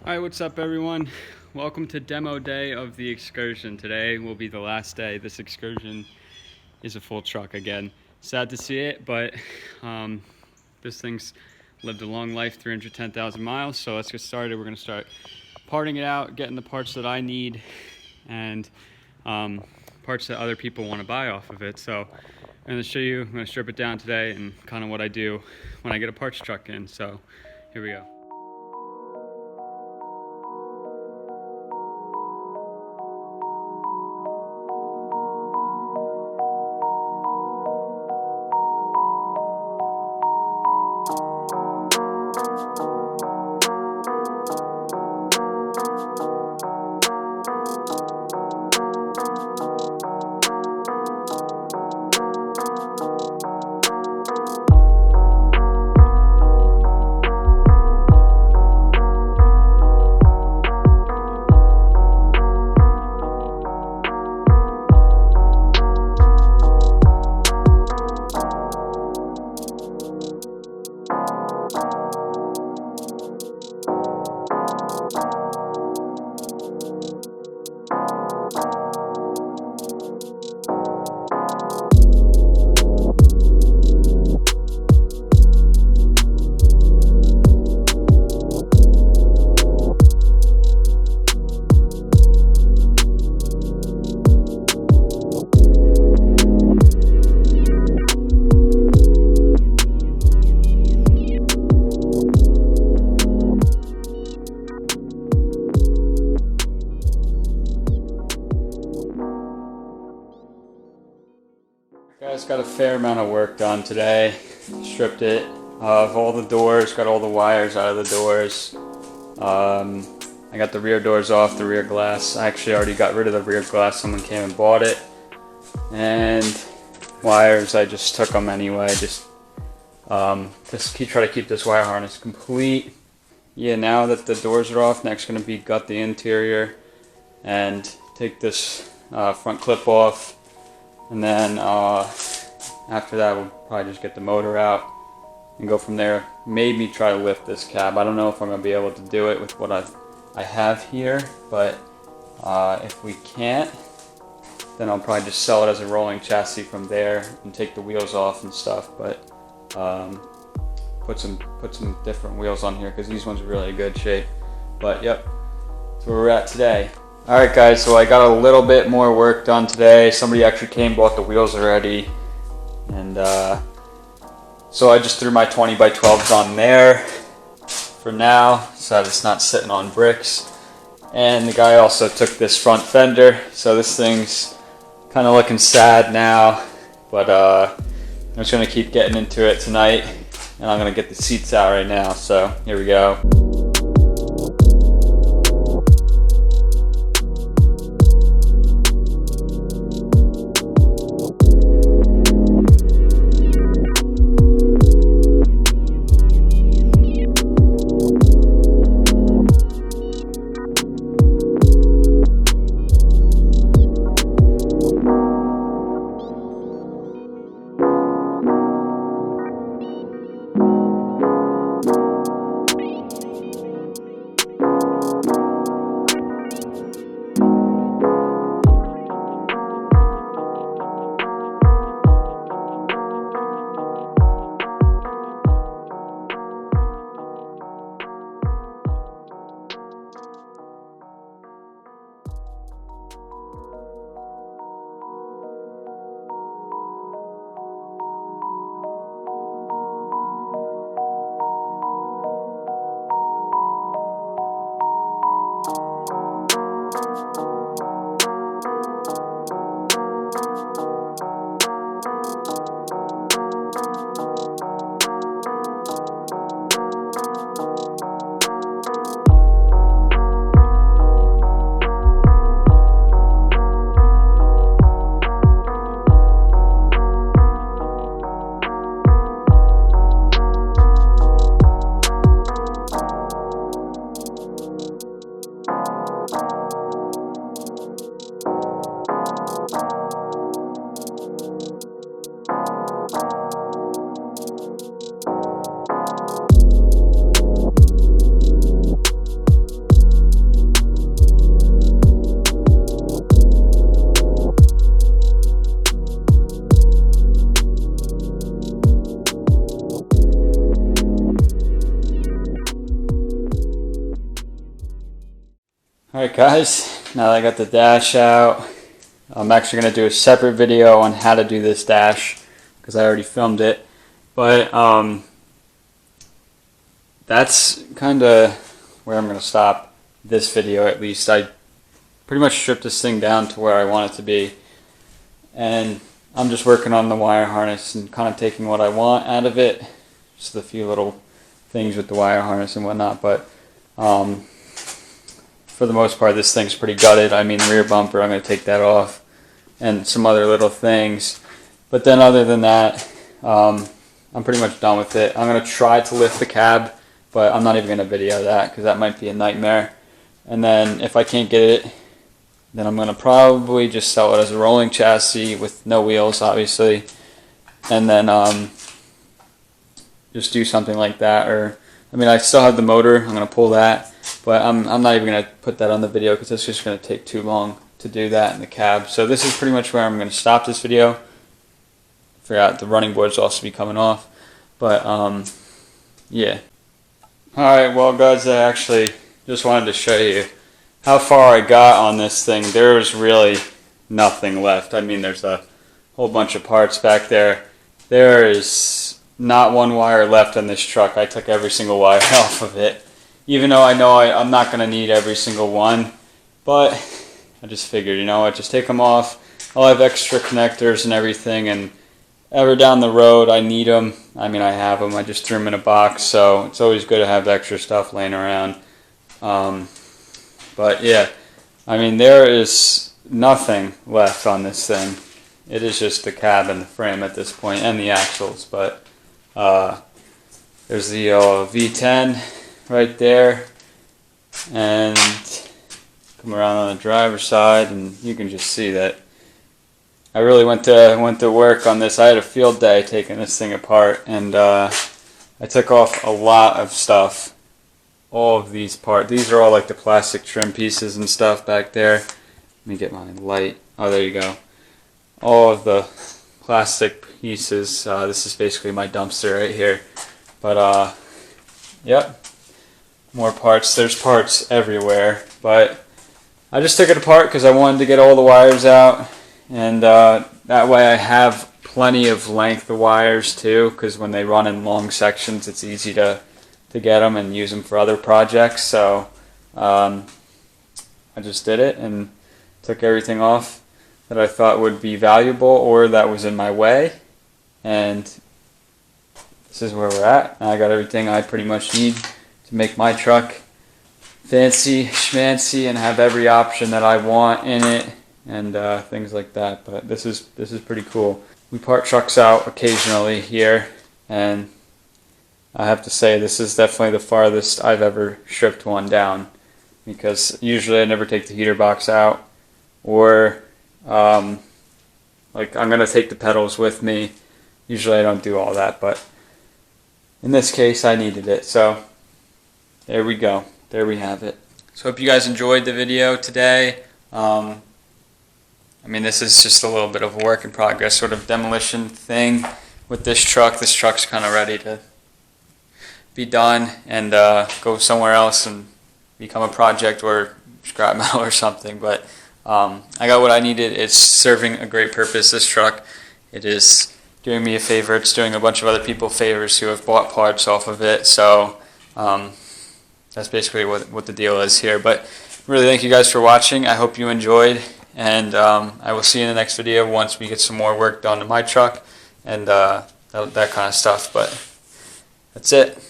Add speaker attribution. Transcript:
Speaker 1: Alright, what's up everyone? Welcome to demo day of the Excursion. Today will be the last day. This Excursion is a full truck again. Sad to see it, but this thing's lived a long life, 310,000 miles, so let's get started. We're going to start parting it out, getting the parts that I need, and parts that other people want to buy off of it. So I'm going to show you, I'm going to strip it down today and kind of what I do when I get a parts truck in. So here we go. Guys, got a fair amount of work done today. Stripped it of all the doors, got all the wires out of the doors. I got the rear doors off, the rear glass. I actually already got rid of the rear glass, someone came and bought it. And wires, I just took them anyway. Just try to keep this wire harness complete. Yeah, now that the doors are off, next going to be gut the interior and take this front clip off. And then after that, we'll probably just get the motor out and go from there. Maybe try to lift this cab. I don't know if I'm going to be able to do it with what I have here, but if we can't, then I'll probably just sell it as a rolling chassis from there and take the wheels off and stuff. But put some different wheels on here because these ones are really good shape. But yep, that's where we're at today. Alright guys, so I got a little bit more work done today. Somebody actually came, bought the wheels already. And so I just threw my 20x12s on there for now, so that it's not sitting on bricks. And the guy also took this front fender, so this thing's kind of looking sad now. But I'm just going to keep getting into it tonight. And I'm going to get the seats out right now, so here we go. Alright guys, now that I got the dash out, I'm actually going to do a separate video on how to do this dash because I already filmed it. But that's kind of where I'm going to stop this video at least. I pretty much stripped this thing down to where I want it to be. And I'm just working on the wire harness and kind of taking what I want out of it. Just a few little things with the wire harness and whatnot. But for the most part, this thing's pretty gutted. I mean, rear bumper, I'm going to take that off, and some other little things. But then other than that, I'm pretty much done with it. I'm going to try to lift the cab, but I'm not even going to video that because that might be a nightmare. And then if I can't get it, then I'm going to probably just sell it as a rolling chassis with no wheels, obviously. And then just do something like that. Or, I mean, I still have the motor. I'm going to pull that. But I'm not even going to put that on the video because it's just going to take too long to do that in the cab. So this is pretty much where I'm going to stop this video. Forgot the running boards also be coming off. But, yeah. Alright, well guys, I actually just wanted to show you how far I got on this thing. There was really nothing left. I mean, there's a whole bunch of parts back there. There is not one wire left on this truck. I took every single wire off of it. Even though I know I'm not going to need every single one, but I just figured, you know what, just take them off. I'll have extra connectors and everything, and ever down the road I need them. I mean, I have them. I just threw them in a box, so it's always good to have extra stuff laying around. But yeah, I mean, there is nothing left on this thing. It is just the cab and the frame at this point, and the axles. But there's the V10 right there, and come around on the driver's side, and you can just see that I really went to work on this. I had a field day taking this thing apart, and I took off a lot of stuff. All of these parts. These are all like the plastic trim pieces and stuff back there. Let me get my light. Oh, there you go. All of the plastic pieces. This is basically my dumpster right here. But yep. More parts. There's parts everywhere, but I just took it apart because I wanted to get all the wires out, and that way I have plenty of length of wires too, because when they run in long sections it's easy to get them and use them for other projects. So I just did it and took everything off that I thought would be valuable or that was in my way, and this is where we're at. I got everything I pretty much need to make my truck fancy, schmancy, and have every option that I want in it, and things like that. But this is pretty cool. We part trucks out occasionally here, and I have to say this is definitely the farthest I've ever stripped one down, because usually I never take the heater box out, or like I'm gonna take the pedals with me. Usually I don't do all that, but in this case I needed it, so there we go. There we have it. So hope you guys enjoyed the video today. I mean, this is just a little bit of a work in progress sort of demolition thing with this truck. This truck's kind of ready to be done and go somewhere else and become a project or scrap metal or something. But I got what I needed. It's serving a great purpose, this truck. It is doing me a favor. It's doing a bunch of other people favors who have bought parts off of it. So that's basically what the deal is here. But really thank you guys for watching. I hope you enjoyed, and I will see you in the next video once we get some more work done to my truck and that kind of stuff. But that's it.